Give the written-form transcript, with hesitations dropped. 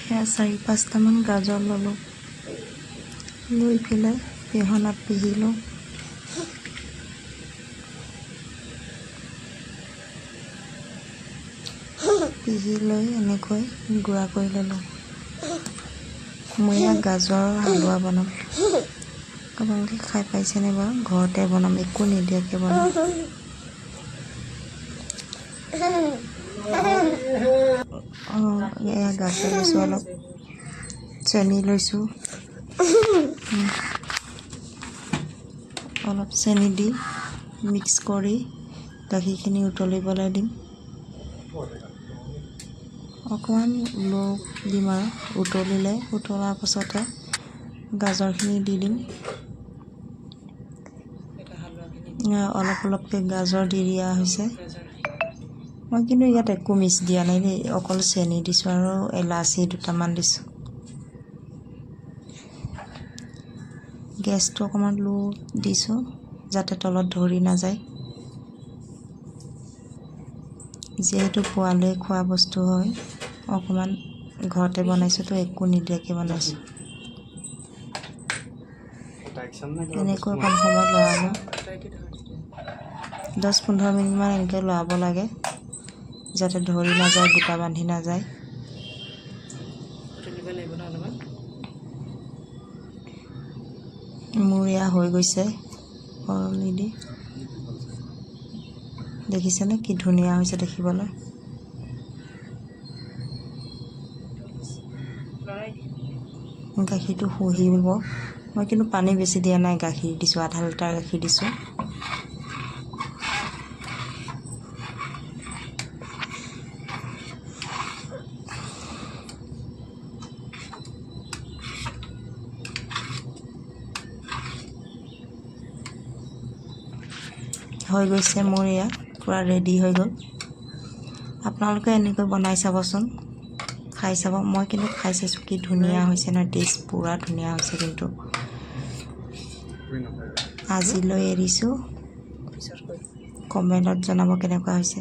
4-5টামান গাজৰ ল'লোঁ, লৈ পেলাই পিহনাত পিহিলোঁ। পিহি লৈ এনেকৈ গুড়া কৰি ল'লোঁ। মই গাজৰ হালোৱা বনাম। আপোনালোকে খাই পাইছেনে বাৰু? ঘৰতে বনাম, একো নিদিয়াকৈ বনাম। এয়া গাজৰ লৈছোঁ, অলপ চেনি লৈছোঁ, অলপ চেনি দি মিক্স কৰি গাখীৰখিনি উতলিবলৈ দিম। অকণমান দিম আৰু উতলাৰ পাছতে গাজৰখিনি দি দিম। অলপ অলপকৈ গাজৰ দি দিয়া হৈছে। মই কিন্তু ইয়াত একো মিক্স দিয়া নাই দেই, অকল চেনি দিছোঁ আৰু এলাচি 2টামান দিছোঁ। গেছটো অকণমান লো দিছোঁ যাতে তলত ধৰি নাযায়। যিহেতু পোৱালীয়ে খোৱা বস্তু হয়, অকণমান ঘৰতে বনাইছোঁতো, একো নিদিয়াকৈ বনাইছোঁ। এনেকৈ অকণ সময় লৰাব, 10-15 মিনিটমান এনেকৈ লৰাব লাগে যাতে ধৰি নাযায়, গোটা বান্ধি নাযায়। মোৰ এয়া হৈ গৈছে কৰলি দি। দেখিছেনে কি ধুনীয়া হৈছে দেখিবলৈ? গাখীৰটো শুহিব। মই কিন্তু পানী বেছি দিয়া নাই, গাখীৰ দিছোঁ, আধা লিটাৰ গাখীৰ দিছোঁ। হৈ গৈছে মোৰ এয়া পূৰা ৰেডি হৈ গ'ল। আপোনালোকে এনেকৈ বনাই চাবচোন, খাই চাব। মই কিন্তু খাই চাইছোঁ, কি ধুনীয়া হৈছে নহয়, টেষ্ট পূৰা ধুনীয়া হৈছে। কিন্তু আজিলৈ এৰিছোঁ, কমেণ্টত জনাব কেনেকুৱা হৈছে।